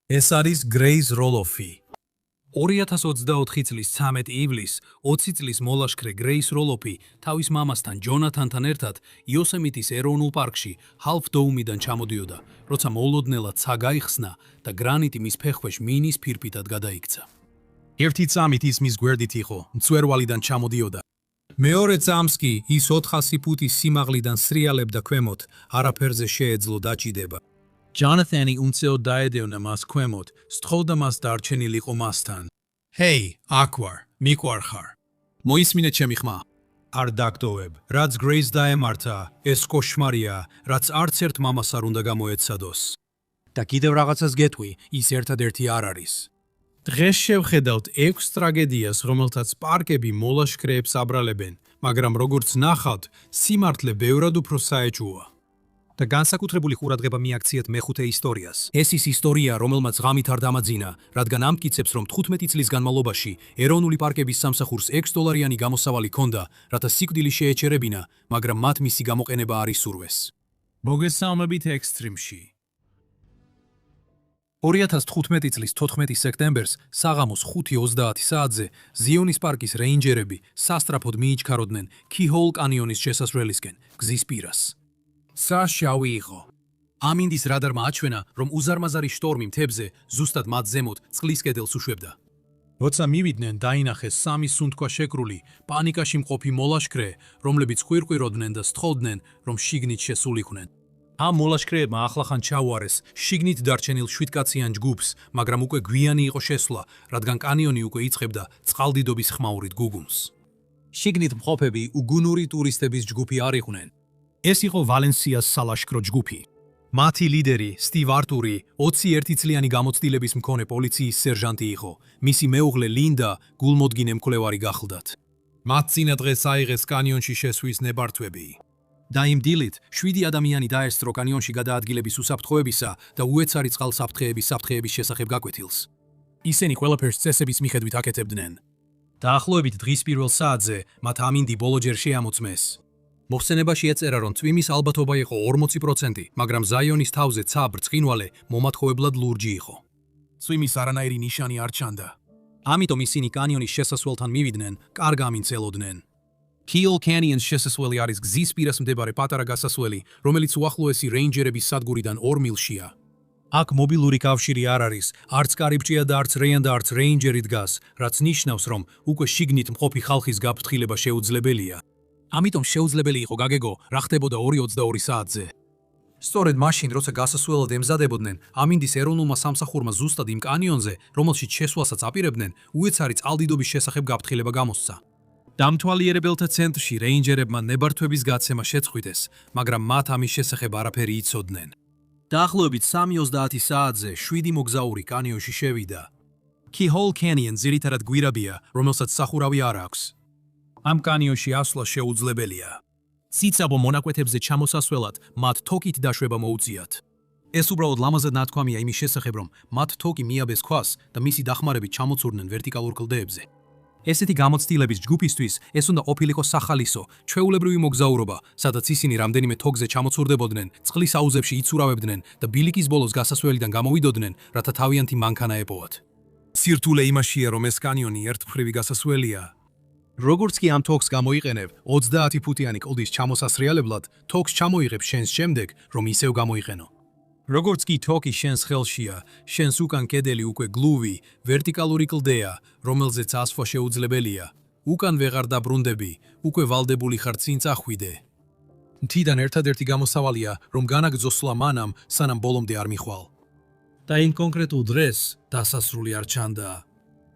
ეს არის Grace Roloff-ი. 2024 წლის 13 ივლისს 20 წლის მოლაშქრე Grace Roloff-ი თავის მამასთან ჯონათანთან ერთად იოსემიტის ეროვნულ პარკში Half Dome-დან ჩამოდიოდა, როცა მოულოდნელად ცა გაიხსნა და გრანიტი მის ფეხქვეშ მინის ფირფიტად გადაიქცა. ერთი წამით ის მის გვერდით იყო, მწვერვალიდან ჩამოდიოდა. მეორე წამს კი ის 400 ფუტის სიმაღლიდან სრიალებდა ქვემოთ, არაფერზე შეეძლო დაჭიდება. ჯონათანი უმცეოდ დაედევნა მას ქვემოთ, სთხოვდა მას დარჩენილიყო მასთან. ჰეი, აქ ვარ, მიყვარხარ. მოისმინე ჩემი ხმა. არ დაგტოვებ, რაც Grace დაემართა, ეს კოშმარია, რაც არც ერთ მამას არ უნდა გამოეცადოს. და კიდევ რაღაცას გეტყვი, ის ერთადერთი არ არის. დღეს შევხედავთ 6 ტრაგედიას, რომელთაც პარკები მოლაშქრეებს აბრალებენ, მაგრამ როგორც ნახავთ, სიმართლე ბევრად უფრო საეჭვოა. და განსაკუთრებული ყურადღება მიაქციეთ მეხუთე ისტორიას. ეს ის ისტორია, რომელმაც ღამით არ დამაძინა, რადგან ამტკიცებს, რომ 15 წლის განმავლობაში ეროვნული პარკების სამსახურს $6 გამოსავალი ჰქონდა, რათა სიკვდილი შეეჩერებინა, მაგრამ მათ მისი გამოყენება არ ისურვეს. მოგესალმებით ექსტრიმში. 2015 წლის 14 სექტემბერს საღამოს 5:30 საათზე ზიონის პარკის რეინჯერები სასტრაფოდ მიიჩქაროდნენ Keyhole კანიონის შესასვლელისკენ, გზის პირას. საშავი იყო. ამინდის რადარმა აჩვენა, რომ უზარმაზარი შტორმი მთებზე ზუსტად მათ ზემოთ წყლის კედელს უშვებდა. როცა მივიდნენ, დაინახეს 3 სუნთქვა შეკრული, პანიკაში მყოფი მოლაშქრე, რომლებიც ყვირყვიროდნენ და სთხოვდნენ, რომ შიგნით შესულიყვნენ. ამ მოლაშქრეებმა ახლახან ჩაუარეს შიგნით დარჩენილ 7-კაციან ჯგუფს, მაგრამ უკვე გვიანი იყო შესვლა, რადგან კანიონი უკვე იწყებდა წყალდიდობის ხმაურით გუგუნს. შიგნით მყოფები უგუნური ტურისტების ჯგუფი არ იყვნენ. ეს იყო ვალენსიას სალაშქრო ჯგუფი. მათი ლიდერი, სტივ არტური, 21 წლიანი გამოცდილების მქონე პოლიციის სერჟანტი იყო. მისი მეუღლე ლინდა გულმოდგინე მკვლევარი გახლდათ. მათ წინა დღეს აიღეს კანიონში შესვლის ნებართვები. და იმ დილით 7 ადამიანი დაესწრო კანიონში გადაადგილების უსაფრთხოებისა და უეცარი წყალსაფრთხეების საფრთხეების შესახებ გაკვეთილს. ისინი ყველაფერს წესების მიხედვით აკეთებდნენ. დაახლოებით დღის პირველ საათზე მათ ამინდი ბოლოჯერ შეამოწმეს. მოხსენებაში ეწერა, რომ წვიმის ალბათობა იყო 40%, მაგრამ ზაიონის თავზე ცა ბრწყინვალე მომათხოვებლად ლურჯი იყო. წვიმის არანაირი ნიშანი არ ჩანდა. ამიტომ ისინი კანიონის შესასვლელთან მივიდნენ, კარგ ამინდს ელოდნენ. Keyhole Canyon შესასვლელი არის გზის პირას მდებარე პატარა გასასვლელი, რომელიც უახლოესი რეინჯერების სადგურიდან 2 მილშია. აქ მობილური კავშირი არ არის, არც კარიბჭეა და არც რეიან და არც რეინჯერი დგას, რაც ნიშნავს, რომ უკვე შიგნით მყოფი ხალხის გაფრთხილება შეუძლებელია. ამიტომ შეუძლებელი იყო გაგეგო, რა ხდებოდა 2:22 საათზე. სწორედ მაშინ, როცა გასასვლელად ემზადებოდნენ, ამინდის ეროვნულმა სამსახურმა ზუსტად იმ კანიონზე, რომელშიც შესვლასაც აპირებდნენ, უეცარი წყალდიდობის შესახებ გაფრთხილება გამოსცა. დამთვალიერებელთა ცენტრში რეინჯერებმა ნებართვების გაცემა შეწყვიტეს, მაგრამ მათ ამის შესახებ არაფერი იცოდნენ. დაახლოებით 3:30 საათზე 7 მოგზაური კანიონში შევიდა. Keyhole Canyon ძირითადად გვირაბია, რომელსაც სახურავი არ აქვს. ამ კანიონში ასვლა შეუძლებელია. ციცაბო მონაკვეთებზე ჩამოსასვლელად მათ თოკით დაშვება მოუწიათ. ეს უბრალოდ ლამაზად ნათქვამია იმის შესახებ, რომ მათ თოკი მიაბეს ქვას და მისი დახმარებით ჩამოცურდნენ ვერტიკალურ კლდეებზე. ესეთი გამოცდილების ჯგუფისთვის ეს უნდა ყოფილიყო სახალისო, ჩვეულებრივი მოგზაურობა, სადაც ისინი რამდენიმე თოკზე ჩამოცურდებოდნენ, წყლის აუზებში იცურავებდნენ და ბილიკის ბოლოს გასასვლელიდან გამოვიდოდნენ, რათა თავიანთი მანქანა ეპოვათ. სირთულე იმაშია, რომ ეს კანიონი ერთმხრივი გასასვლელია. როგორც კი ამ თოქს გამოიყენებ 30 ფუტიანი კლდის ჩამოსასრიალებლად, თოქს ჩამოიღებ შენს შემდეგ, რომ ისევ გამოიყენო. როგორც კი თოკი შენს ხელშია, შენს უკან კედელი უკვე გლუვი, ვერტიკალური კლდეა, რომელზეც ასვლა შეუძლებელია. უკან ვეღარ დაბრუნდები, უკვე ვალდებული ხარ წინ წახვიდე. მთიდან ერთადერთი გამოსავალია, რომ განაგრძო სვლა მანამ, სანამ ბოლომდე არ მიხვალ. და იმ კონკრეტულ დღეს დასასრული არ ჩანდა.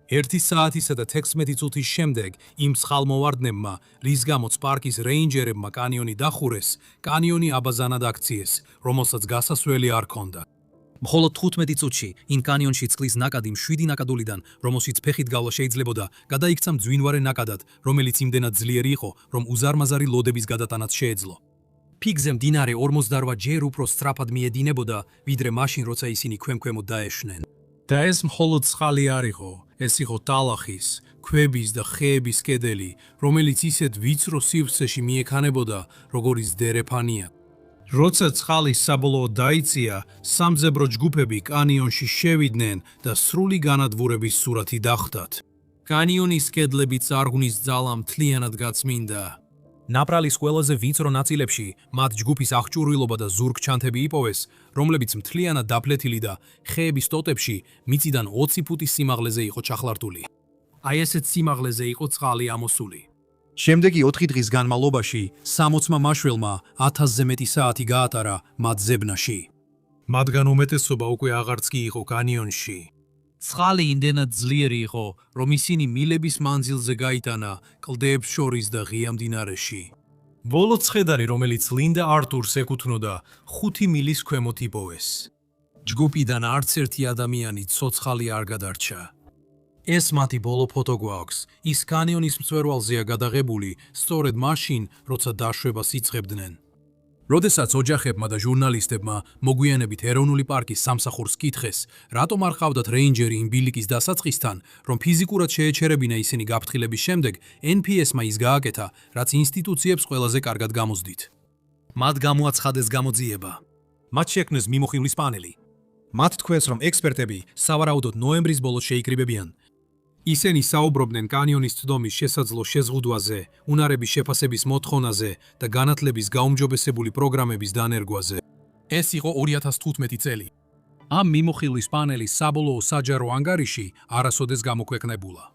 1 საათისა და 16 წუთის შემდეგ იმ სხალმოვარდნებმა, რის გამოც პარკის რეინჯერებმა კანიონი დახურეს, კანიონი აბაზანად აქციეს, რომელსაც გასასვლელი არ ჰქონდა. მხოლოდ 15 წუთში იმ კანიონში წყლის ნაკადი 7 ნაკადულიდან, რომელშიც ფეხით გავლა შეიძლებოდა, გადაიქცა მძვინვარე ნაკადად, რომელიც იმდენად ძლიერი იყო, რომ უზარმაზარი ლოდების გადატანაც შეეძლო. ფიგზე მდინარე 48 ჯერ უფრო სწრაფად მიედინებოდა, ვიდრე მაშინ, როცა ისინი ქვემ-ქვემოთ დაეშვნენ. და ეს მხოლოდ წყალი არ იყო, ეს იყო ტალახის, ქვების და ხეების კედელი, რომელიც ისეთ ვიწრო სივრცეში მიექანებოდა, როგორიც დერეფანია. როცა წყალის საბოლოოდ დაიწია, სამძებრო ჯგუფები კანიონში შევიდნენ და სრული განადგურების სურათი დახვდათ. კანიონის კედლები წარღვნის ძალა მთლიანად გაწმინდა. ნაპრალის ყველაზე ვიწრო ნაწილებში მათ ჯგუფის აღჭურვილობა და ზურგჩანთები იპოვეს, რომლებიც მთლიანად დაფლეთილი და ხეების ტოტებში მიწიდან 20 ფუტის სიმაღლეზე იყო ჩახლართული. აი ესეთ სიმაღლეზე იყო წყალი ამოსული. შემდეგი 4 დღის განმავლობაში 60-მა მაშველმა 1000-ზე მეტი საათი გაატარა მათ ზებნაში. მათგან უმეტესობა უკვე აღარც კი იყო კანიონში. წყალი იმდენად ძლიერი იყო, რომ ისინი მილების მანძილზე გაიტანა კლდეებს შორის და ღია მდინარეში. ბოლო ცხედარი, რომელიც ლინდა არტურს ეკუთვნოდა, 5 მილის ქვემოთ იპოვეს. ჯგუფიდან არც ერთი ადამიანი ცოცხალი არ გადარჩა. ეს მათი ბოლო ფოტო გვაქვს. ის კანიონის მწვერვალზეა გადაღებული, სწორედ მაშინ, როცა დაშვებას იწყებდნენ. როდესაც ოჯახებმა და ჟურნალისტებმა მოგვიანებით ეროვნული პარკის სამსახურს კითხეს, რატომ არ ყავდათ რეინჯერი იმ ბილიკის დასაწყისთან, რომ ფიზიკურად შეეჩერებინა ისინი გაფრთხილების შემდეგ, NPS-მა ის გააკეთა, რაც ინსტიტუციებს ყველაზე კარგად გამოსდით. მათ გამოაცხადეს გამოძიება. მათ შექმნეს მიმოხილვის პანელი. მათ თქვეს, რომ ექსპერტები სავარაუდოდ ნოემბრის ბოლოს შეიკრიბებიან. ისინი საუბრობდნენ კანიონის წვდომის შესაძლო შეზღუდვაზე, უნარების შეფასების მოთხოვნაზე და განათლების გაუმჯობესებული პროგრამების დანერგვაზე. ეს იყო 2015 წელი. ამ მიმოხილვის პანელის საბოლოო საჯარო ანგარიში არასოდეს გამოქვეყნებულა.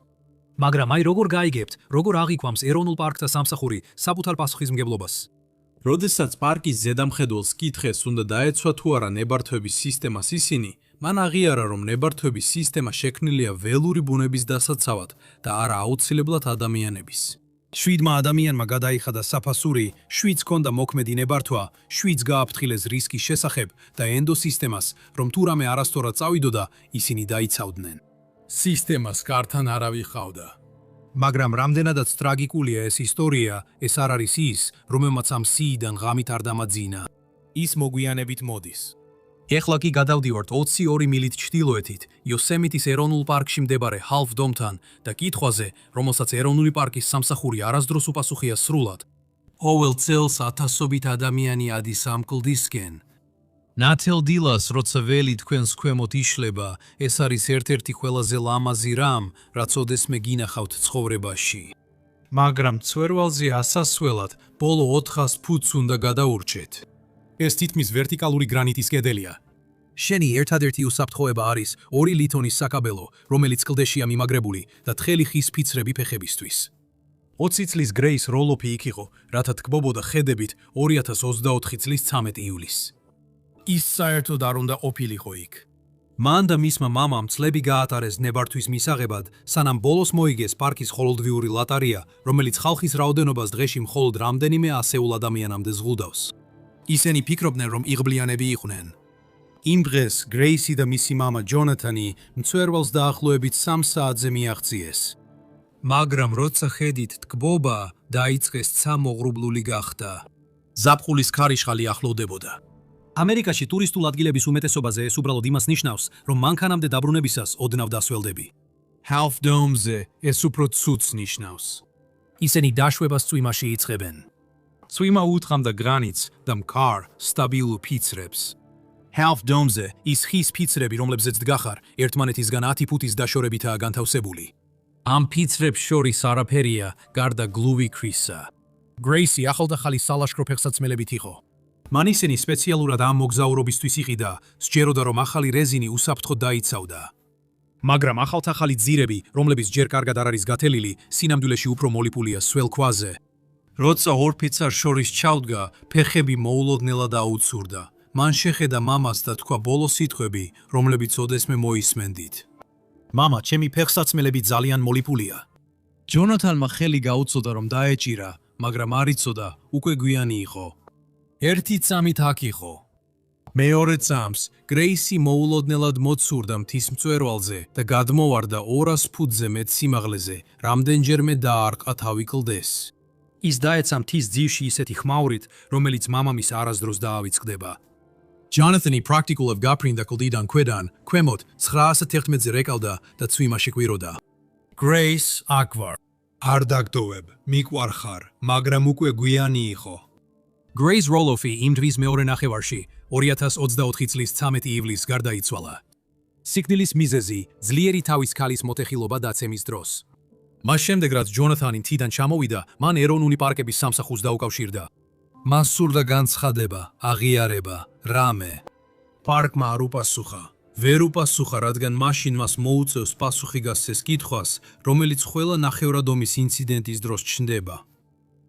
მაგრამ აი როგორ გაიგებთ, როგორ აღიქვამს ეროვნულ პარკთა სამსახური საბუთარ პასუხისმგებლობას? როდესაც პარკის ზედამხედველს კითხეს, უნდა დაეცვა თუ არა ნებართვების სისტემას ისინი, მან აღიარა, რომ ნებართვების სისტემა შექმნილია ველური ბუნების დასაცავად და არა აუცილებლად ადამიანების. 7 ადამიანმა გადაიხადა საფასური, 7 ჰქონდა მოქმედი ნებართვა, 7 გააფრთხილეს რისკის შესახებ და ენდოსისტემას, რომ თუ რამე არასწორად წავიდოდა, ისინი დაიცავდნენ. სისტემას კართან არავი ჰყავდა. მაგრამ რამდენადაც ტრაგიკულია ეს ისტორია, ეს არ არის ის, რომელმაც ამ სიიდან ღამით არ დამაძინა. ის მოგვიანებით მოდის. ეხლა კი გადავდივართ 22 მილით ჩრდილოეთით, იოსემიტის ეროვნულ პარკში მდებარე ჰალფ დომთან და კითხვაზე, რომელსაც ეროვნული პარკის სამსახური არასდროს უპასუხია სრულად. ყოველ წელს ათასობით ადამიანი ადის ამ კლდისკენ. ნათელ დილას, როცა ველი თქვენს ქვემოთ იშლება, ეს არის ერთ-ერთი ყველაზე ლამაზი რამ, რაც ოდესმე გინახავთ ცხოვრებაში. მაგრამ მწვერვალზე ასასვლელად ბოლო 400 ფუტს უნდა გადაურჩეთ. ეს თითქმის ვერტიკალური გრანიტის კედელია. შენი ერთადერთი უსაფრთხოება არის 2 ლითონის საკაბელო, რომელიც კლდეშია მიმაგრებული და თხელი ხის ფიცრები ფეხებისთვის. 20 წლის გრეის როლოფი იქ იყო, რათა თკბობოდა ხედებით 2024 წლის 13 ივლისს. ის საერთოდ არ უნდა ყოფილიყო იქ. მან და მისმა მამამ წლები გაატარეს ნებართვის მისაღებად, სანამ ბოლოს მოიგეს პარკის ხოლოდვიური ლატარია, რომელიც ხალხის რაოდენობას დღეში მხოლოდ რამდენიმე ასეულ ადამიანამდე ზღუდავს. ისინი ფიქრობდნენ, რომ იღბლიანები იყვნენ. იმ დღეს გრეისი და მისი მამა ჯონათანი მწვერვალს დაახლოებით 3 საათზე მიაღწიეს. მაგრამ როცა ხედით თკბობა, დაიწყეს ცა მოღრუბლული გახდა. ზაფხულის ქარიშხალი ახლოვდებოდა. ამერიკაში ტურისტულ ადგილების უმეტესობაზე ეს უბრალოდ იმას ნიშნავს, რომ მანქანამდე დაბრუნებისას ოდნავ დასველდები. Half Dome-ზე ეს უფრო ცუდს ნიშნავს. ისინი დაშვებას წვიმაში იწყებენ. წვიმა უთხრამდა გრანიტს და მქარ, სტაბილურ ფიცრებს. Half Dome-ზე ის ხის ფიცრები, რომლებზეც დგახარ, ერთმანეთისგან 10 ფუტის დაშორებითაა განთავსებული. ამ ფიცრებს შორის არაფერია, გარდა გლუვი ქრისა. გრეისი ახალდახალი სალაშქრო ფეხსაცმელებით იყო. მან ისინი სპეციალურად ამ მოგზაურობისთვის იყიდა, სჯეროდა რომ ახალი რეზინი უსაფრთხოდ დაიცავდა. მაგრამ ახალთახალი ძირები, რომლებიც ჯერ კარგად არ არის გათელილი, სინამდვილეში უფრო მოლიპულია სველ ქვაზე. როცა ორ ფიცარს შორის ჩავდგა, ფეხები მოულოდნელად აუცურდა. მან შეხედა მამას და თქვა ბოლო სიტყვები, რომლებიც ოდესმე მოისმენდით. მამა, ჩემი ფეხსაცმელები ძალიან მოლიპულია. ჯონათანმა ხელი გაუწოდა რომ დაეჭირა, მაგრამ არ იცოდა, უკვე გვიანი იყო. ერთი წამით აქ იყო. მეორე წამს გრეისი მოულოდნელად მოცურდა მთის მწვერვალზე და გადმოვარდა 200 ფუტზე მეტ სიმაღლეზე, რამდენჯერმე დაარყა თავი კლდეს. ის დაეცა მთის ძირში ისეთი ხმაურით, რომელიც მამამის არასდროს დაავიწყდება. ჯონათანი პრაქტიკულად გაფრინდა კლდიდან ქვედან, ქვემოთ 911-ზე რეკავდა და წვიმა შეკვიროდა. გრეის აქ ვარ. არ დაგდოვებ, მიყვარხარ, მაგრამ უკვე გვიანი იყო. Grace Roloff იმ დღის მეორე ნახევარში 2024 წლის 13 ივლისს გარდაიცვალა. სიკვდილის მიზეზი ძლიერი თავის ქალის მოტეხილობა დაცემის დროს. მას შემდეგ რაც ჯონათანი თიდან ჩამოვიდა, მან ეროვნული პარკების სამსახურს დაუკავშირდა. მას სურდა განცხადება, აღიარება, რამე. პარკმა არ უპასუხა. ვერ უპასუხა, რადგან მაშინ მას მოუწევს პასუხი გასცეს კითხვას, რომელიც ყველა ნახევრადომის ინციდენტის დროს ჩნდება.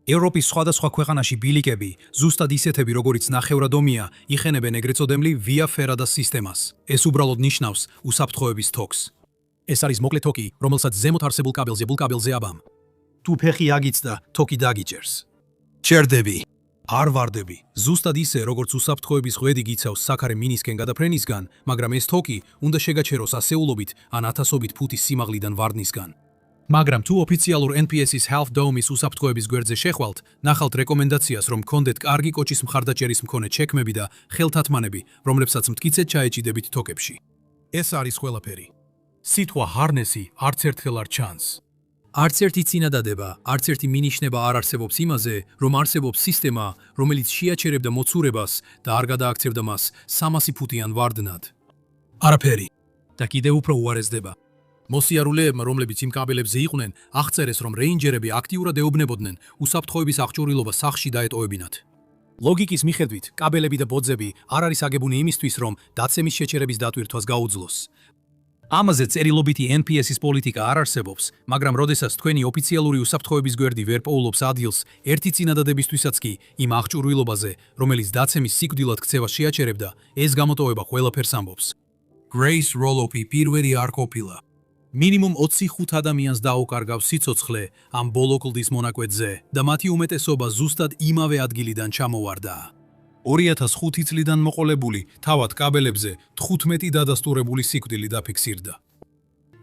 ევროპის სხვადასხვა ქვეყანაში ბილიკები, ზუსტად ისეთები, როგორიც ნახევრადომია, იხენებენ ეგრეთ წოდებული ვია ფერადას სისტემას. ეს უბრალოდ ნიშნავს უსაფრთხოების თოქს. ეს არის მოკლე თოკი, რომელსაც ზემოთ არსებულ კაბელზე აბამ. თუ ფეხი აგიწდა, თოკი დაგიჭერს. ჩერდები, არ ვარდები, ზუსტად ისე, როგორც უსაფრთხოების ღვედი გიცავს საქარე მინისკენ გადაფრენისგან, მაგრამ ეს თოკი უნდა შეგაჩეროს ასეულობით ან ათასობით ფუტის სიმაღლიდან ვარდნისგან. მაგრამ თუ ოფიციალურ NPS-ის Health Dome-ის უსაფრთხოების გვერდზე შეხვალთ, ნახავთ რეკომენდაციას, რომ გქონდეთ კარგი კოჭის მხარდაჭერის მქონე ჩექმები და ხელთათმანები, რომლებსაც მტკიცედ ჩაეჭიდებით თოკებში. ეს არის ყველაფერი. სიტყვა ჰარნესი არც ერთხელ არ ჩანს. არც ერთი წინადადება, არც ერთი მინიშნება არ არსებობს იმაზე, რომ არსებობს სისტემა, რომელიც შეაჩერებდა მოცურებას და არ გადააქცევდა მას 300 ფუტიან ვარდნად. არაფერი. და კიდევ უფრო უარესდება. მოსიარულეებმა, რომლებიც იმ კაბელებზე იყვნენ, აღწერეს, რომ რეინჯერები აქტიურად ეუბნებოდნენ უსაფრთხოების აღჭურვილობა სახლში დაეტოვებინათ. ლოგიკის მიხედვით, კაბელები და ბოძები არ არის აგებუნი იმისთვის, რომ დაცემის შეჩერების დატვირთვას გაუძლოს. ამაზე წერილობითი NPS-ის პოლიტიკა არ არსებობს, მაგრამ როდესაც თქვენი ოფიციალური უსაფრთხოების გვერდი ვერ პოულობს ადგილს ერთი წინადადებისთვისაც კი იმ აღჭურვილობაზე, რომელიც დაცემის სიკვდილად ქცევას შეაჩერებდა, ეს გამოტოვება ყველაფერს ამბობს. Grace Roloff პირველი არ ყოფილა. მინიმუმ 25 ადამიანს დაუკარგავს სიცოცხლე ამ ბოლო კლდის მონაკვეთზე და მათი უმეტესობა ზუსტად იმავე ადგილიდან ჩამოვარდა. 2005 წლიდან მოყოლებული თავად კაბელებზე 15 დადასტურებული სიკვდილი დაფიქსირდა.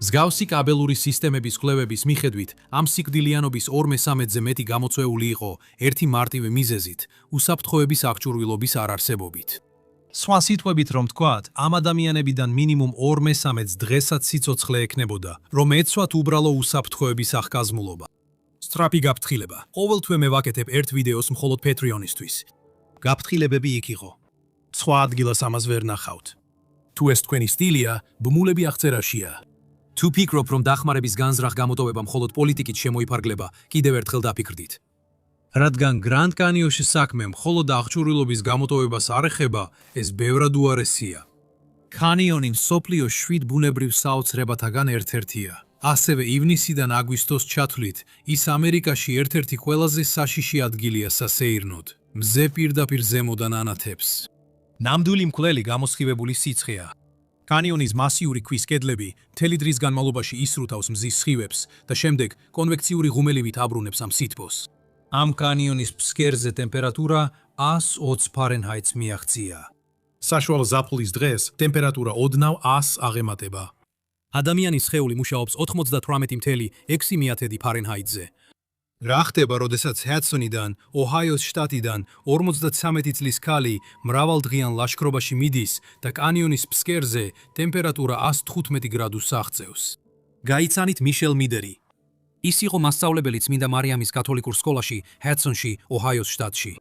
მსგავსი კაბელური სისტემების კვლევების მიხედვით, ამ სიკვდილიანობის 2/3-ზე მეტი გამოწვეული იყო ერთი მარტივი მიზეზით, უსაფრთხოების აღჭურვილობის არარსებობით. სხვა სიტყვებით რომ ვთქვათ, ამ ადამიანებიდან მინიმუმ 2/3-ს დღესაც სიცოცხლე ექნებოდა, რომ ეცვათ უბრალო უსაფრთხოების აღკაზმულობა. სწრაფი გაფრთხილება. ყოველთვე მე ვაკეთებ ერთ ვიდეოს მხოლოდ Patreon-ისთვის. გაფრთხილებები იქ იყო. სხვა ადგილას ამას ვერ ნახავთ. თუ ეს თქვენი სტილია, ბმულები აღწერაშია. თუ ფიქრობ, რომ დახმარების განზრახ გამოტოვება მხოლოდ პოლიტიკით შემოიფარგლება, კიდევ ერთხელ დაფიქრდით. რადგან გრანდ კანიონში საქმე მხოლოდ აღჭურვილობის გამოტოვებას არ ეხება, ეს ბევრად უარესია. კანიონი მსოფლიოს 7 ბუნებრივ საოცრებათაგან ერთ-ერთია. ასევე ივნისიდან აგვისტოს ჩათვლით, ის ამერიკაში ერთ-ერთი ყველაზე საშიში ადგილია სასეირნოდ. მზე პირდაპირ ზემოდან ანათებს. ნამდვილი მკვლელი გამოსხივებული სიცხეა. კანიონის მასიური ქვის კედლები მთელი დღის განმავლობაში ისრუთავს მზის სხივებს და შემდეგ კონვექციური ღუმელივით აბრუნებს ამ სითბოს. ამ კანიონის ფსკერზე ტემპერატურა 120 ფარენჰაიტს მიაღწია. საშუალო ზაფხულის დღეს ტემპერატურა ოდნავ 100 აღემატება. ადამიანის სხეული მუშაობს 98.6 ფარენჰაიტზე. რა ხდება, როდესაც ჰადსონიდან, ოჰაიოს შტატიდან 53 წლის ქალი მრავალდღიან ლაშქრობაში მიდის და კანიონის ფსკერზე ტემპერატურა 115 გრადუსს აღწევს. გაიცანით მიშელ მიდერი. ის იყო მასწავლებელი წმინდა მარიამის კათოლიკურ სკოლაში, ჰადსონში, ოჰაიოს შტატში.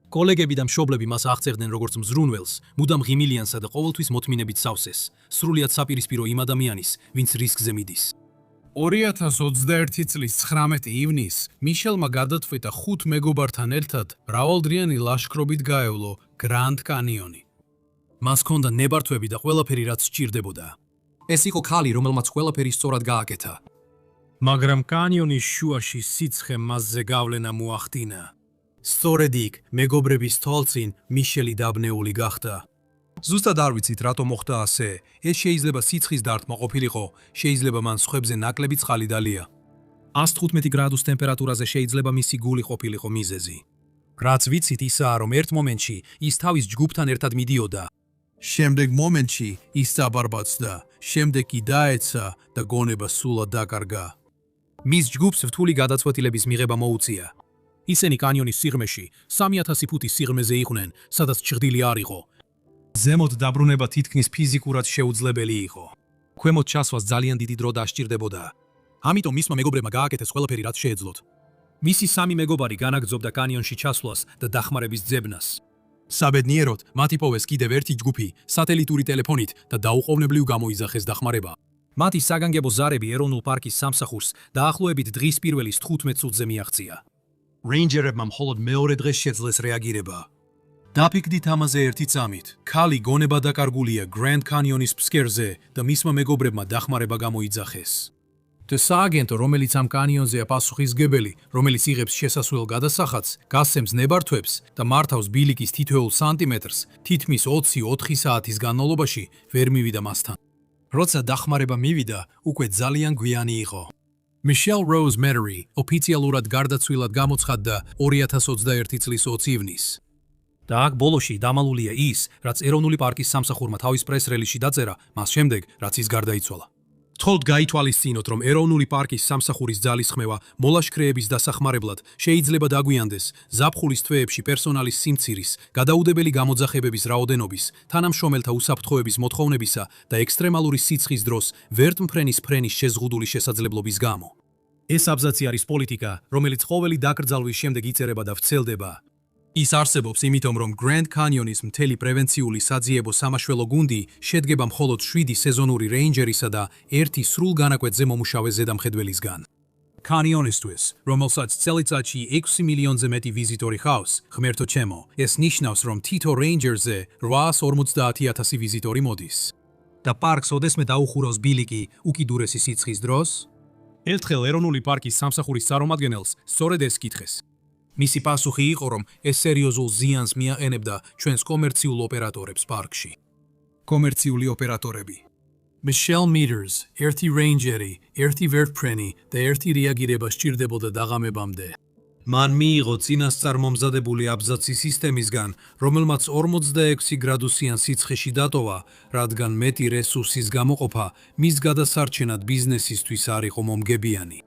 კოლეგები და მშობლები მას აღწერდნენ როგორც მზრუნველს, მუდამ ღიმილიანსა და ყოველთვის მოთმინებით სავსეს, სრულიად საპირისპირო იმ ადამიანის, ვინც რისკზე მიდის. 2021 წლის 19 ივნისს მიშელმა გადაწყვიტა 5 მეგობართან ერთად მრავალდღიანი ლაშქრობით გაევლო გრანდ კანიონი. მას ჰქონდა ნებართვები და ყველაფერი, რაც სჭირდებოდა. ეს იყო ქალი, რომელმაც ყველაფერი სწორად გააკეთა. მაგრამ კანიონის შუაში სიცხე მასზე გავლენა მოახდინა. სწორედ იქ, მეგობრების თვალწინ მიშელი დაბნეული გახდა. ზუსტად არ ვიცით, რატომ მოხდა ასე. ეს შეიძლება სიცხის დარტყმა ყოფილიყო, შეიძლება მან სხვებზე ნაკლები წყალი დალია. 115 გრადუს ტემპერატურაზე შეიძლება მისი გული ყოფილიყო მიზეზი. რაც ვიცით ისაა, რომ ერთ მომენტში ის თავის ჯგუფთან ერთად მიდიოდა. შემდეგ მომენტში ის საბარბაცდა, შემდეგ კი დაეცა და გონება სულად დაკარგა. მის ჯგუფს რთული გადაწყვეტილების მიღება მოუწია. ისინი კანიონის სიღრმეში 3000 ფუტის სიღრმეზე იყვნენ, სადაც ჭრდილი არ იყო. ზემოთ დაბრუნება თითქმის ფიზიკურად შეუძლებელი იყო. ქვემოთ ჩასვას ძალიან დიდი დრო დასჭირდებოდა. ამიტომ მისმა მეგობრებმა გააკეთეს ყველაფერი, რაც შეეძლოთ. მისი სამი მეგობარი განაგრძობდა კანიონში ჩასვლას და დახმარების ძებნას. საბედნიეროდ, მათ იპოვეს კიდევ ერთი ჯგუფი სატელიტური ტელეფონით და დაუყოვნებლივ გამოიძახეს დახმარება. მათი საგანგებო ზარები ეროვნულ პარკის სამსახურს დაახლოებით დღის პირველის 15 წუთზე მიაღწია. რეინჯერებმა მხოლოდ მეორე დღეს შეძლეს რეაგირება. დაფიქრდით ამაზე ერთი წამით. ქალი გონება დაკარგულია გრანდ კანიონის ფსკერზე და მისმა მეგობრებმა დახმარება გამოიძახეს. სააგენტო, რომელიც ამ კანიონზეა პასუხისმგებელი, რომელიც იღებს შესასვლელ გადასახადს, გასცემს ნებართვებს და მართავს ბილიკის თითოეულ სანტიმეტრს, თითქმის 20-4 საათის განმავლობაში ვერ მივიდა მასთან. როცა დახმარება მივიდა, უკვე ძალიან გვიანი იყო. მიშელ როუზ მერრი ოფიციალურად გარდაცვლილად გამოცხადდა 2021 წლის 20 ივნისს. და აქ ბოლოში დამალულია ის, რაც ეროვნული პარკის სამსახურმა თავის პრეს-რელიზში დაწერა, მას შემდეგ, რაც ის გარდაიცვალა. თხოვთ გაითვალისწინოთ, რომ ეროვნული პარკის სამსახურის ძალისხმევა მოლაშქრეების დასახმარებლად შეიძლება დაგვიანდეს ზაფხულის თვეებში პერსონალის სიმცირის, გადაუდებელი გამოძახებების რაოდენობის, თანამშრომელთა უსაფრთხოების მოთხოვნებისა და ექსტრემალური სიცხის დროს ვერტმფრენის ფრენის შეზღუდული შესაძლებლობის გამო. ეს აბზაცი არის პოლიტიკა, რომელიც ყოველი დაკრძალვის შემდეგ იწერება და ვრცელდება. ის არსებობს იმიტომ, რომ გრანდ კანიონის მთელი პრევენციული საძიებო სამაშველო გუნდი შედგება მხოლოდ 7 სეზონური რეინჯერისა და 1 სრულ განაკვეთზე მომუშავე ზედამხედველისგან. კანიონისტვის, რომელსაც წელიწადში 6 მილიონზე მეტი ვიზიტორი ჰყავს, ღმერთო ჩემო, ეს ნიშნავს, რომ თითო რეინჯერზე 850,000 ვიზიტორი მოდის. და პარკს ოდესმე დაუხურავს ბილიკი უკიდურესი სიცხის დროს? ერთხელ ეროვნული პარკის სამსახურის წარმომადგენელს სწორედ ეს კითხეს. მისი პასუხი იყო, რომ ეს სერიოზულ ზიანს მიაყენებდა ჩვენს კომერციულ ოპერატორებს პარკში. კომერციული ოპერატორები. მიშელ მიტერს, ერთი რეინჯერი, ერთი ვერტმფრენი და ერთი რეაგირება სჭირდებოდა დაღამებამდე. მან მიიღო წინასწარმომზადებული აბზაცი სისტემისგან, რომელმაც 46 გრადუსიან სიცხეში დატოვა, რადგან მეტი რესურსის გამოყოფა მის გადასარჩენად ბიზნესისთვის არ იყო მომგებიანი.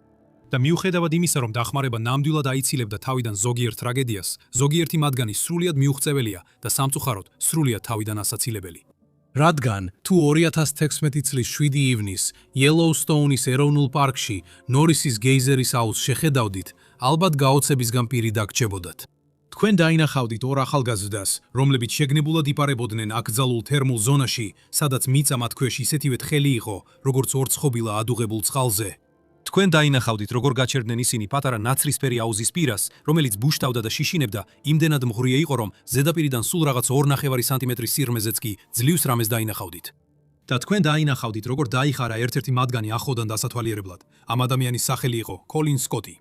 და მიუხედავად იმისა, რომ დახმარება ნამდვილად აიცილებდა თავიდან ზოგიერთ ტრაგედიას, ზოგიერთი მათგანი სრულიად მიუღწეველია და სამწუხაროდ სრულიად თავიდან ასაცილებელი. რადგან თუ 2016 წლის 7 ივნისს იელოუსტოუნის ეროვნულ პარკში ნორისის გეიზერის აუზს შეხედავდით, ალბათ გაოცებისგან პირი დაგჭებოდათ. თქვენ დაინახავდით ორ ახალგაზრდას, რომლებიც შეგნებულად იპარებოდნენ აკრძალულ თერმულ ზონაში, სადაც მიწა მათ ქვეშ ისეთივე თხელი იყო, როგორც ორცხობილა ადუღებულ წყალზე. თქვენ დაინახავდით, როგორ გაჩერდნენ ისინი პატარა ნაცრისფერი აუზის პირას, რომელიც ბუშტავდა და შიშინებდა, იმდენად მღვრია იყო, რომ ზედაპირიდან სულ რაღაც 2.5 სანტიმეტრის სიღრმეზეც კი ძლივს რამეს დაინახავდით. და თქვენ დაინახავდით, როგორ დაიხარა ერთ-ერთი მათგანი ახლოდან დასათვალიერებლად. ამ ადამიანის სახელი იყო კოლინ სკოტი.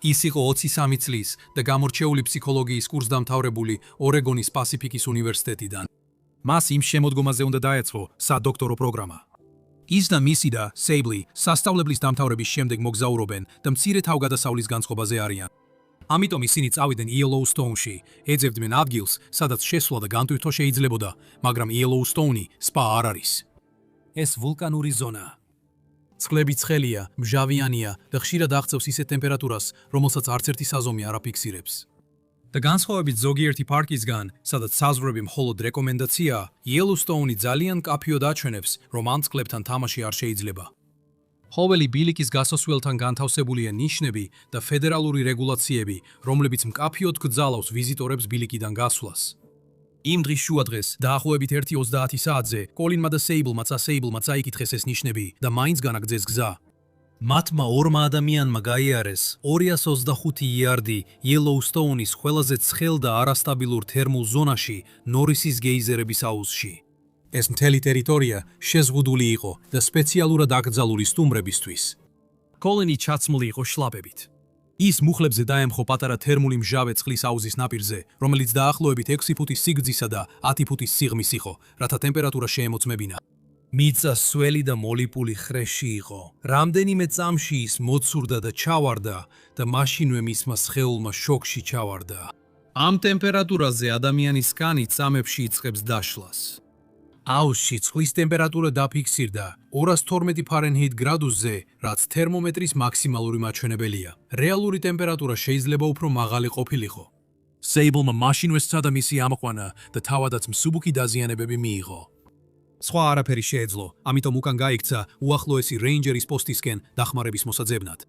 ის იყო 23 წლის და გამორჩეული ფსიქოლოგიის კურსდამთავრებული ორეგონის პასიფიკის უნივერსიტეტიდან. მას იმ შემოდგომაზე უნდა დაეწყო სადოქტორო პროგრამა. ის და მისი და სეიბლი სასწავლებლის დამთავრების შემდეგ მოგზაურობენ და მცირე თავგადასავლის განწყობაზე არიან. ამიტომ ისინი წავიდნენ იელოუსტოუნში, ეძებდნენ ადგილს, სადაც შესვლა და განტვირთვა შეიძლებოდა, მაგრამ იელოუსტოუნი სპა არ არის. ეს ვულკანური ზონაა. წყლები ცხელია, მჟავიანია და ხშირად აღწევს ისეთ ტემპერატურას, რომელსაც არც ერთი საზომი არ აფიქსირებს. და განსხვავებით ზოგიერთი პარკისგან, სადაც საზღვრები მხოლოდ რეკომენდაციაა, იელოუსტოუნი ძალიან მკაფიოდ აჩვენებს, რომ ამ წყლებთან თამაში არ შეიძლება. ყოველი ბილიკის გასასვლელთან განთავსებულია ნიშნები და ფედერალური რეგულაციები, რომლებიც მკაფიოდ გძალავს ვიზიტორებს ბილიკიდან გასვლას. იმ დღის შუადღეს, დაახლოებით 1:30 საათზე, კოლინმა და სეიბლმა წაიკითხეს ეს ნიშნები და მაინც განაგრძეს გზა. მათმა ორმა ადამიანმა გაიარეს 225 იარდი იელოუსტოუნის ყველაზე ცხელ და არასტაბილურ თერმულ ზონაში, ნორისის გეიზერების აუზში. ეს მთელი ტერიტორია შეზღუდული იყო და სპეციალურად აკრძალული სტუმრებისთვის. კოლინი ჩაცმული იყო შლაპებით. ის მუხლებზე დაემხო პატარა თერმული მჟავე წყლის აუზის ნაპირზე, რომელიც დაახლოებით 6 ფუტის სიგრძისა და 10 ფუტის სიღრმის იყო, რათა ტემპერატურა შეემოწმებინა. მიწა სველი და მოლიპული ხრეში იყო. რამდენიმე წამში ის მოცურდა და ჩავარდა და მაშინვე მისმა სხეულმა შოკში ჩავარდა. ამ ტემპერატურაზე ადამიანის კანი წამებში იწყებს დაშლას. აუზში წყლის ტემპერატურა დაფიქსირდა 212 ფარენჰეიტ გრადუსზე, რაც თერმომეტრის მაქსიმალური მაჩვენებელია. რეალური ტემპერატურა შეიძლება უფრო მაღალი ყოფილიყო. სეიბლმა მაშინვე სცადა მისი ამოყვანა და თავადაც მსუბუქი დაზიანებები მიიღო. სხვა არაფერი შეეძლო, ამიტომ უკან გაიქცა უახლოესი რეინჯერის პოსტისკენ დახმარების მოსაძებნად.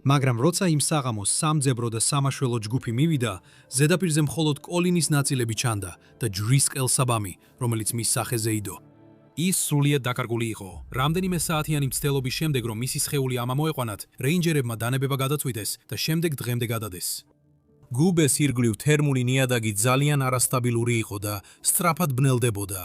მაგრამ როცა იმ საღამოს სამძებრო და სამაშველო ჯგუფი მივიდა, ზედაპირზე მხოლოდ კოლინის ნაწილები ჩანდა და ჯვრის ყელსაბამი, რომელიც მის სახეზე იდო. ის სრულიად დაკარგული იყო. რამდენიმე საათიანი მცდელობის შემდეგ, რომ მისი სხეული ამა მოეყვანათ, რეინჯერებმა დანებება გადაწყვიტეს და შემდეგ დღემდე გადადეს. გუბეს ირგვლივ თერმული ნიადაგი ძალიან არასტაბილური იყო და სწრაფად ბნელდებოდა.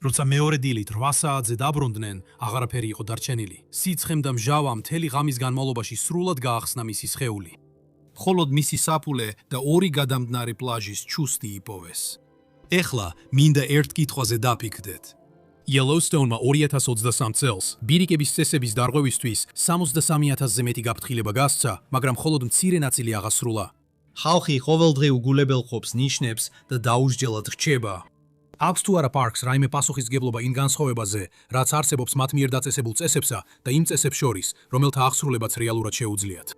როცა მეორე დილით 8 საათზე დაბრუნდნენ, აღარაფერი იყო დარჩენილი. სიცხემ და მჟავა მთელი ღამის განმავლობაში სრულად გაახსნა მისი სხეული. მხოლოდ მისი საფულე და 2 გადამდნარი პლაჟის ჩუსტი იპოვეს. ეხლა მინდა ერთ კითხვაზე დაფიქრდეთ. Yellowstone-მა 2023 წელს ბირიკების წესების დარღვევისთვის 63,000-ზე მეტი გაფრთხილება გასცა, მაგრამ მხოლოდ მცირე ნაწილი აღასრულა. ხალხი ყოველდღე უგულებელყოფს ნიშნებს და დაუსჯელად რჩება. აქვს თუ არა პარკს რაიმე პასუხისმგებლობა იმ განსხვავებაზე, რაც არსებობს მათ მიერ დაწესებულ წესებსა და იმ წესებს შორის, რომელთა აღსრულებაც რეალურად შეუძლიათ.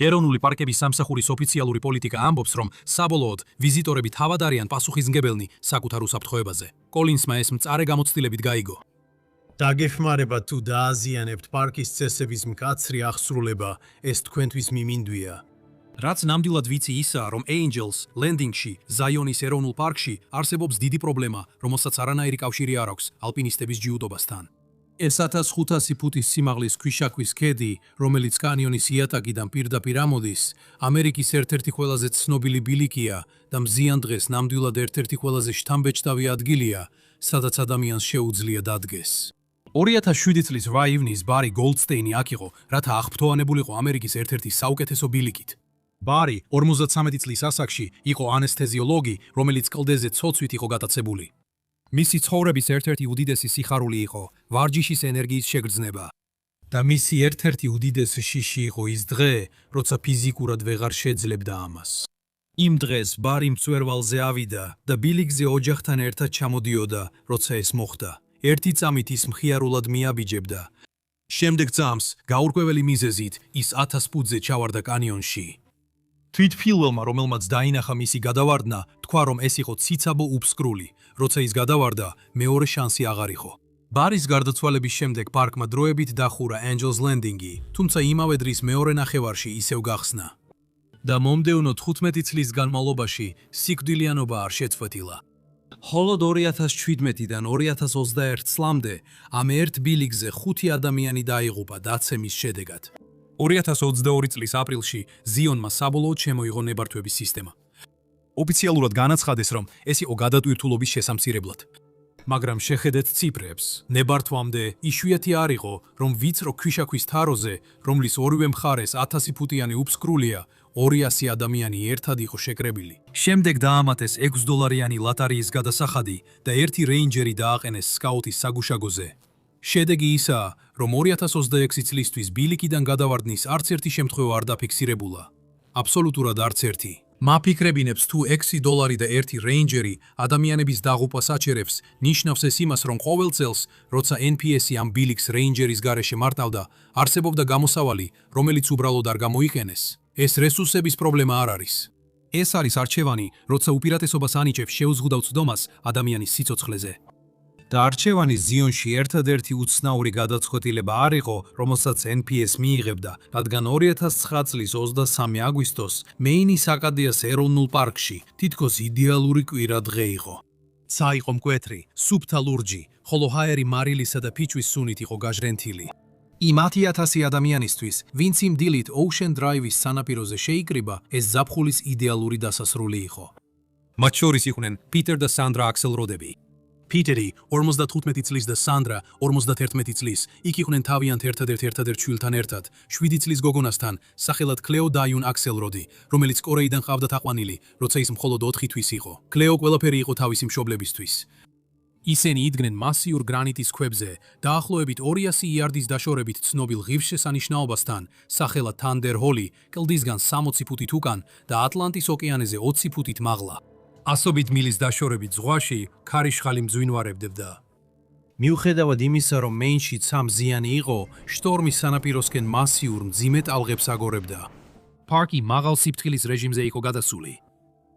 ეროვნული პარკების სამსახურის ოფიციალური პოლიტიკა ამბობს, რომ საბოლოოდ ვიზიტორები თავად არიან პასუხისმგებელნი საკუთარ უსაფრთხოებაზე. კოლინსმა ეს მწარე გამოცდილებით გაიგო. დაგეხმარება თუ დააზიანებთ პარკის წესების მკაცრი აღსრულება, ეს თქვენთვის მიმინდვია. რაც ნამდვილად ვიცი ისაა, რომ Angels Landing-ში, ზაიონის ეროვნულ პარკში არსებობს დიდი პრობლემა, რომელსაც არანაირი კავშირი არ აქვს ალპინისტების ჯიუტობასთან. ეს 1500 ფუტის სიმაღლის ქვიშაქვის ქედი, რომელიც კანიონის იატაკიდან პირდაპირ ამოდის, ამერიკის ერთ-ერთი ყველაზე ცნობილი ბილიკია და მზიან დღეს ნამდვილად ერთ-ერთი ყველაზე შთამბეჭდავი ადგილია, სადაც ადამიანს შეუძლია დადგეს. 2007 წლის 8 ივნისს ბარი გოლდსტეინი აქ იყო, რათა აღფრთოვანებულიყო ამერიკის ერთ-ერთი საუკეთესო ბილიკით. ბარი 53 წლის ასაკში იყო ანესთეზიოლოგი, რომელიც კლდეზე ცოცვით იყო გატაცებული. მისი ცხოვრების ერთ-ერთი უდიდესი სიხარული იყო ვარჯიშის ენერგიის შეგრძნება. და მისი ერთ-ერთი უდიდესი შიში იყო ის დღე, როცა ფიზიკურად ვეღარ შეძლებდა ამას. იმ დღეს ბარი მწვერვალზე ავიდა და ბილიკზე ოჯახთან ერთად ჩამოდიოდა, როცა ეს მოხდა. ერთი წამით ის მხიარულად მიაბიჯებდა. შემდეგ წამს, გაურკვეველი მიზეზით, ის 1000 ფუტზე ჩავარდა კანიონში. თვითმფილველმა, რომელმაც დაინახა მისი გადავარდნა, თქვა, რომ ეს იყო ციცაბო უფსკრული. როცა ის გადავარდა, მეორე შანსი აღარ იყო. ბარის გარდაცვალების შემდეგ პარკმა დროებით დახურა Angels Landing-ი, თუმცა იმავე დღის მეორე ნახევარში ისევ გახსნა. და მომდევნო 15 წლის განმავლობაში სიკვდილიანობა არ შეწყვეტილა. მხოლოდ 2017-დან 2021 წლამდე ამ ერთ ბილიკზე 5 ადამიანი დაიღუპა დაცემის შედეგად. 2022 წლის აპრილში ზიონმა საბოლოოდ შემოიღო ნებართვების სისტემა. ოფიციალურად განაცხადეს, რომ ეს იყო გადატვირთულობის შესამცირებლად. მაგრამ შეხედეთ ციფრებს, ნებართვამდე იშვიათი არ იყო, რომ ვიწრო ქვიშაქვის თაროზე, რომლის ორივე მხარეს 1000 ფუტიანი უფსკრულია, 200 ადამიანი ერთად იყო შეკრებილი. შემდეგ დაამატეს $6 ლატარიის გადასახადი და ერთი რეინჯერი დააყენეს სკაუტის საგუშაგოზე. შედეგი ისაა, რომ 2026 წლისთვის ბილიკიდან გადავარდნის არც ერთი შემთხვევა არ დაფიქსირებულა. აბსოლუტურად არც ერთი. მაფიქრებინებს თუ $6 და ერთი რეინჯერი ადამიანების დაღუპვას აჩერებს, ნიშნავს ეს იმას, რომ ყოველ წელს, როცა NPS-ი ამ ბილიკს რეინჯერის გარეშე მარტავდა, არსებობდა გამოსავალი, რომელიც უბრალოდ არ გამოიყენეს. ეს რესურსების პრობლემა არ არის. ეს არის არჩევანი, როცა უპირატესობას ანიჭებს შეუზღუდავ ცდომას ადამიანის სიცოცხლეზე. და არჩევანი ზიონში ერთადერთი უცნაური გადაწყვეტილება არ იყო, რომელსაც NPS მიიღებდა, რადგან 2009 წლის 23 აგვისტოს მეინის აკადიას ეროვნულ პარკში თითქოს იდეალური კვირა დღე იყო. ცა იყო მკვეთრი, სუფთა ლურჯი, ხოლო ჰაერი მარილისა და ფიჭვის სუნით იყო გაჟრენთილი. იმ 10,000 ადამიანისთვის, ვინც იმ დილით Ocean Drive-ის სანაპიროზე შეიკრიბა, ეს ზაფხულის იდეალური დასასრული იყო. მათ შორის იყვნენ პიტერ და სანდრა აქსელროდები. პიტერი 55 წლის და სანდრა 51 წლის, იქ იყვნენ თავიანთ ერთადერთ შვილთან ერთად, 7 წლის გოგონასთან, სახელად კლეო დაიუნ აქსელროდი, რომელიც კორეიდან ყავდათ აყვანილი, როცა ის მხოლოდ 4 თვის იყო. კლეო ყველაფერი იყო თავისი მშობლებისთვის. ისინი იდგნენ მასიურ გრანიტის ქვებზე, დაახლოებით 200 იარდის დაშორებით ცნობილ ღირსშესანიშნაობასთან, სახელად Thunder Hole, კლდისგან 60 ფუტით უკან და ატლანტის ოკეანეზე 20 ფუტით მაღლა. ასობით მილის დაშორებით ზღვაში ქარიშხალი მძვინვარებდებდა. მიუხედავად იმისა, რომ მეინში ცა მზიანი იყო, შტორმის სანაპიროსკენ მასიურ მძიმე ტალღებს აგორებდა. პარკი მაღალ სიფრთხილის რეჟიმზე იყო გადასული.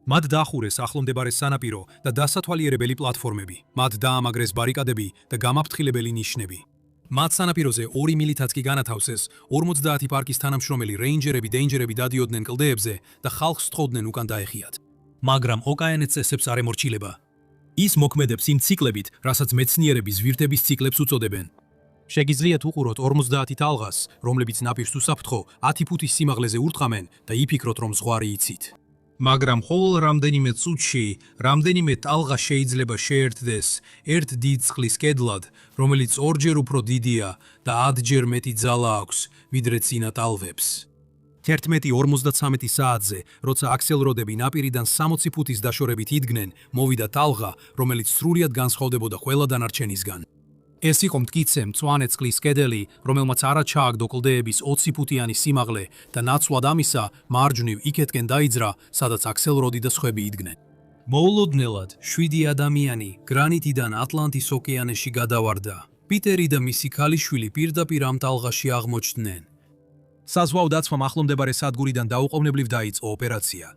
მათ დაახურეს ახლომდებარე სანაპირო და დასათვალიერებელი პლატფორმები. მათ დაამაგრეს ბარიკადები და გამაფრთხილებელი ნიშნები. მათ სანაპიროზე 2 მილითაც კი განათავსეს, 50 პარკის თანამშრომელი რეინჯერები, დეინჯერები დადიოდნენ კლდეებზე და ხალხს სთხოვდნენ უკან დაეხიათ. მაგრამ ოკაიანე წესებს არ ემორჩილება. ის მოქმედებს იმ ციკლებით, რასაც მეცნიერები ზვირთების ციკლებს უწოდებენ. შეგიძლიათ უყუროთ 50 ტალღას, რომლებიც ნაპირს უსაფრთხო 10 ფუტის სიმაღლეზე ურტყამენ და იფიქროთ, რომ ზღვარი იცით. მაგრამ ყოველ რამდენიმე წუთში, რამდენიმე ტალღა შეიძლება შეერთდეს ერთ დიდ წყლის კედლად, რომელიც ორჯერ უფრო დიდია და 10-ჯერ მეტი ძალა აქვს, ვიდრე წინა ტალღებს. 11:53 საათზე, როცა აქსელროდები ნაპირიდან 60 ფუტის დაშორებით იდგნენ, მოვიდა ტალღა, რომელიც სრულად განსხვავდებოდა ყველა დანარჩენისგან. ეს იყო მტკიცე მწვანე წყლის კედელი, რომელმაც არა ჩააგდო კლდეების 20 ფუტიანი სიმაღლე და ნაცვლად ამისა, მარჯვნივ იქეთკენ დაიძრა, სადაც აქსელროდი და სხვები იდგნენ. მოულოდნელად 7 ადამიანი გრანიტიდან ატლანტის ოკეანეში გადავარდა. პიტერი და მისი ქალიშვილი პირდაპირ ამ ტალღაში აღმოჩნდნენ. საზღვაო დაცვამ ახლომდებარე სადგურიდან დაუყოვნებლივ დაიწყო ოპერაცია.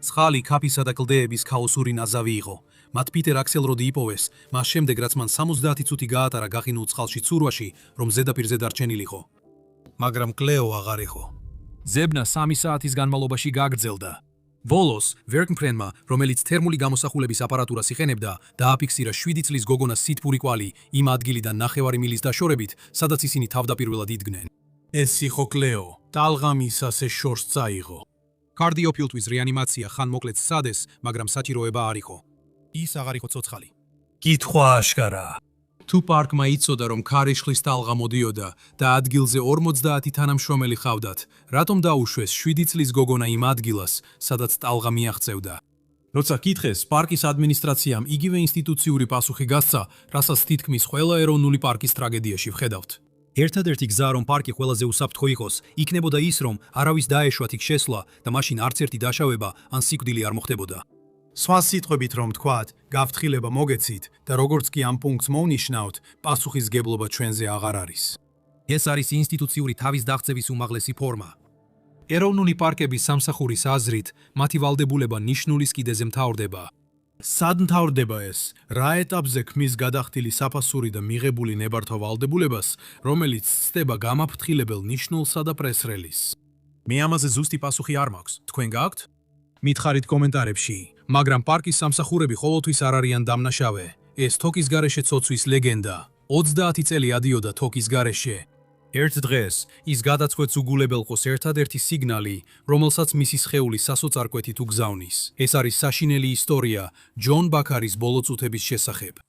ცხალი, ქაფისა და კლდეების ქაოსური ნაზავი იყო. მათ პიტერ აქსელროდი იპოვეს, მას შემდეგ რაც მან 70 წუთი გაატარა გახინულ წყალში ცურვაში, რომ ზედაპირზე დარჩენილიყო. მაგრამ კლეო აღარ იყო. ზებნა 3 საათის განმავლობაში გაგრძელდა. ბოლოს, ვერკმფრენმა, რომელიც თერმული გამოსახულების აპარატურას იყენებდა, დააფიქსირა 7 წლის გოგონას სითბური კვალი იმ ადგილიდან 9 მილის დაშორებით, სადაც ისინი თავდაპირველად იდგნენ. ეს იყო კლეო. ტალღა მისას ეს შორს წაიღო. კარდიოფილტვის რეანიმაცია ხან მოკლედ სცადეს, მაგრამ საჭიროება არ იყო. ის აღარ იყო ცოცხალი. კითხვა აშკარა. თუ პარკმა იცოდა, რომ ქარიშხლის ტალღა მოდიოდა და ადგილზე 50 თანამშრომელი ხავდათ, რატომ დაუშვეს 7 წლის გოგონა იმ ადგილას, სადაც ტალღა მიაღწევდა? როცა კითხეს, პარკის ადმინისტრაციამ იგივე ინსტიტუციური პასუხი გასცა, რასაც თითქმის ყველა ეროვნული პარკის ტრაგედიაში ვხედავთ. ერთადერთი გზა, რომ პარკი ყველაზე უსაფრთხო იყოს, იქნებოდა ის, რომ არავის დაეშვათ იქ შესვლა და მაშინ არც ერთი დაშავება ან სიკვდილი არ მოხდებოდა. სხვა სიტყვებით რომ თქვათ, გაფრთხილება მოგეცით და როგორც კი ამ პუნქტს მოვნიშნავთ, პასუხისგებლობა ჩვენზე აღარ არის. ეს არის ინსტიტუციური თავის დაღწევის უმაღლესი ფორმა. ეროვნული პარკების სამსახურის აზრით, მათი ვალდებულება ნიშნულის კიდეზე მთავრდება. სად მთავრდება ეს? რა ეტაპზე ქმნის გადახდილი საფასური და მიღებული ნებართვა ვალდებულებას, რომელიც ცდება გამაფრთხილებელ ნიშნულსა და პრეს-რელიზს? მე ამაზე ზუსტი პასუხი არ მაქვს. თქვენ გაქვთ? მითხარით კომენტარებში. მაგრამ პარკის სამსახურები ყოველთვის არ არიან დამნაშავე. ეს თოკის გარეშე ცოცვის ლეგენდა. 30 წელი ადიოდა თოკის გარეშე. ერთ დღეს ის გადაწყვეტს უგულებელყოს ერთადერთი სიგნალი, რომელსაც მისი სხეული სასოწარკვეთით უგზავნის. ეს არის საშინელი ისტორია ჯონ ბაქარის ბოლო წუთების შესახებ.